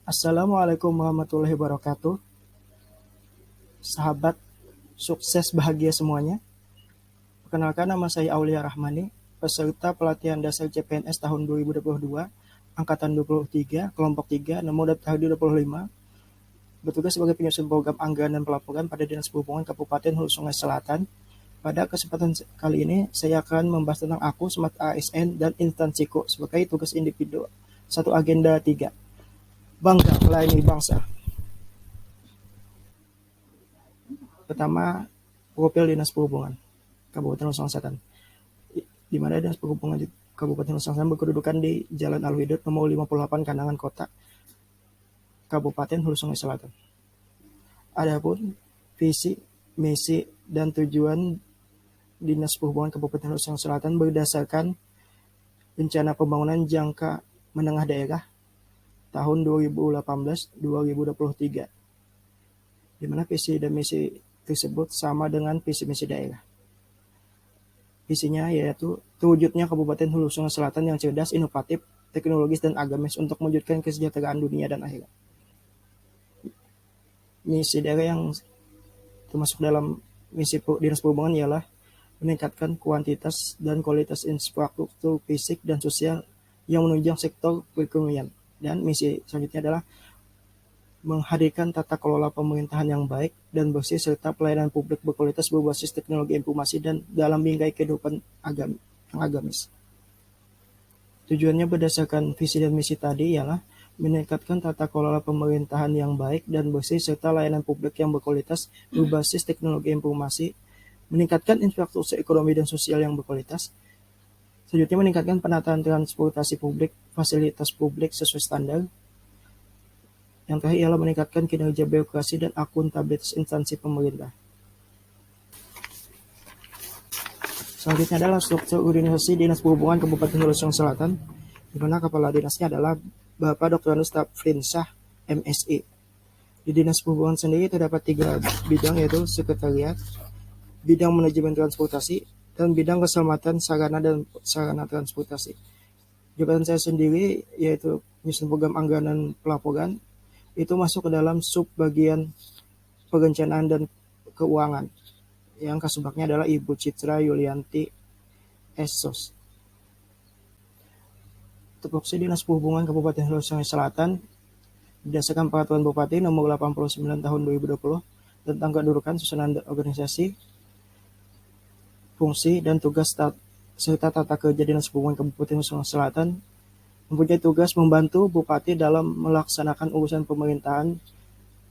Assalamualaikum warahmatullahi wabarakatuh. Sahabat sukses bahagia semuanya. Perkenalkan, nama saya Aulia Rahmani, peserta pelatihan dasar CPNS tahun 2022, angkatan 23, kelompok 3, nomor daftar 25, bertugas sebagai penyusun program anggaran dan pelaporan pada Dinas Perhubungan Kabupaten Hulu Sungai Selatan. Pada kesempatan kali ini, saya akan membahas tentang aku, Smart ASN, dan instansiku sebagai tugas individu. Satu agenda 3. Bangga melayani bangsa. Pertama, profil Dinas Perhubungan Kabupaten Hulu Sungai Selatan. Di mana Dinas Perhubungan di Kabupaten Hulu Sungai Selatan berkedudukan di Jalan Alwidut nomor 58 Kandangan Kota, Kabupaten Hulu Sungai Selatan. Adapun visi, misi, dan tujuan Dinas Perhubungan Kabupaten Hulu Sungai Selatan berdasarkan rencana pembangunan jangka menengah daerah tahun 2018-2023, di mana visi dan misi tersebut sama dengan visi misi daerah. Visinya yaitu terwujudnya Kabupaten Hulu Sungai Selatan yang cerdas, inovatif, teknologis, dan agamis untuk mewujudkan kesejahteraan dunia dan akhirat. Misi daerah yang termasuk dalam misi Dinas Perhubungan ialah meningkatkan kuantitas dan kualitas infrastruktur fisik dan sosial yang menunjang sektor perekonomian. Dan misi selanjutnya adalah menghadirkan tata kelola pemerintahan yang baik dan bersih serta pelayanan publik berkualitas berbasis teknologi informasi dan dalam bingkai kehidupan yang agamis. Tujuannya berdasarkan visi dan misi tadi ialah meningkatkan tata kelola pemerintahan yang baik dan bersih serta layanan publik yang berkualitas berbasis teknologi informasi, meningkatkan infrastruktur ekonomi dan sosial yang berkualitas. Selanjutnya meningkatkan penataan transportasi publik, fasilitas publik sesuai standar. Yang terakhir ialah meningkatkan kinerja birokrasi dan akuntabilitas instansi pemerintah. Selanjutnya adalah struktur organisasi Dinas Perhubungan Kabupaten Hulu Sungai Selatan, di mana kepala dinasnya adalah Bapak Dr. Anus Tafrinsah, MSI. Di Dinas Perhubungan sendiri terdapat 3 bidang, yaitu sekretariat, bidang manajemen transportasi, dan bidang keselamatan sarana dan sarana transportasi. Jabatan saya sendiri yaitu penyusun program anggaran dan pelaporan, itu masuk ke dalam sub bagian perencanaan dan keuangan, yang kasubagnya adalah Ibu Citra Yulianti Esos. Tupoksi Dinas Perhubungan Kabupaten Hulu Sungai Selatan berdasarkan Peraturan Bupati nomor 89 tahun 2020 tentang kedudukan, susunan organisasi, fungsi dan tugas serta tata kerja Dinas Perhubungan Kabupaten Hulu Sungai Selatan, mempunyai tugas membantu Bupati dalam melaksanakan urusan pemerintahan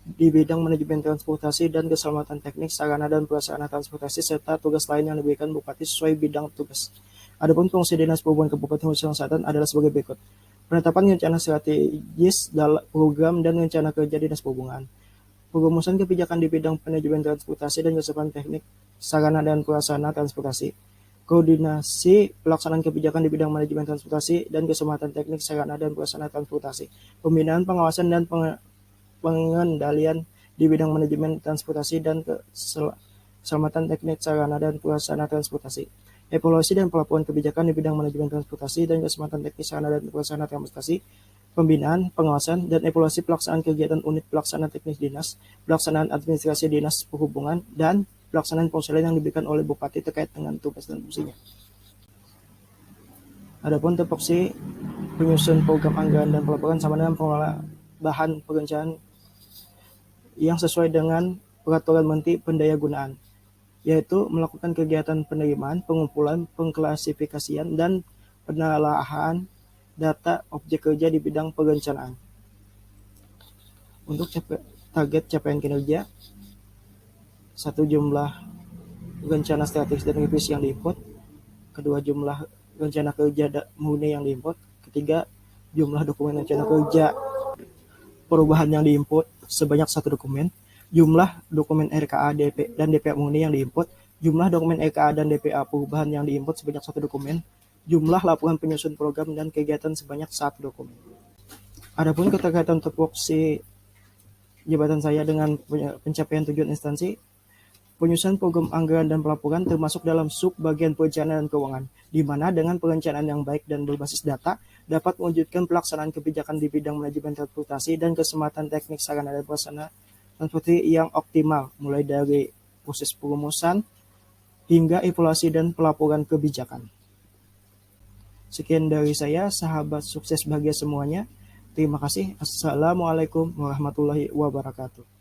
di bidang manajemen transportasi dan keselamatan teknik, sarana dan prasarana transportasi, serta tugas lain yang diberikan Bupati sesuai bidang tugas. Adapun fungsi Dinas Perhubungan Kabupaten Hulu Sungai Selatan adalah sebagai berikut. Penetapan rencana strategis dalam program dan rencana kerja Dinas Perhubungan. Perumusan kebijakan di bidang manajemen transportasi dan keselamatan teknik, sarana dan prasarana transportasi. Koordinasi pelaksanaan kebijakan di bidang manajemen transportasi dan keselamatan teknik, sarana dan prasarana transportasi. Pembinaan, pengawasan, dan pengendalian di bidang manajemen transportasi dan keselamatan teknik, sarana dan prasarana transportasi. Evaluasi dan pelaporan kebijakan di bidang manajemen transportasi dan keselamatan teknik, sarana dan prasarana transportasi. Pembinaan, pengawasan, dan evaluasi pelaksanaan kegiatan unit pelaksana teknis dinas, pelaksanaan administrasi Dinas Perhubungan, dan pelaksanaan fungsional yang diberikan oleh Bupati terkait dengan tugas dan fungsinya. Adapun tupoksi penyusun program anggaran dan pelaporan sama dengan pengelola bahan perencanaan yang sesuai dengan Peraturan Menteri Pendayagunaan, yaitu melakukan kegiatan penerimaan, pengumpulan, pengklasifikasian, dan penelaahan data objek kerja di bidang perencanaan. Untuk target capaian kinerja, 1. Jumlah rencana strategis dan revisi yang diinput. 2. Jumlah rencana kerja murni yang diinput. 3. Jumlah dokumen rencana kerja perubahan yang diinput sebanyak 1 dokumen. Jumlah dokumen RKA dan DPA murni yang diinput. Jumlah dokumen RKA dan DPA perubahan yang diinput sebanyak 1 dokumen. Jumlah laporan penyusun program dan kegiatan sebanyak 1 dokumen. Adapun keterkaitan tupoksi jabatan saya dengan pencapaian tujuan instansi, penyusunan program anggaran dan pelaporan termasuk dalam sub bagian perencanaan dan keuangan, di mana dengan perencanaan yang baik dan berbasis data, dapat mewujudkan pelaksanaan kebijakan di bidang manajemen transportasi dan keselamatan teknik sarana dan prasarana transportasi yang optimal, mulai dari proses perumusan hingga evaluasi dan pelaporan kebijakan. Sekian dari saya, sahabat sukses bahagia semuanya. Terima kasih. Assalamualaikum warahmatullahi wabarakatuh.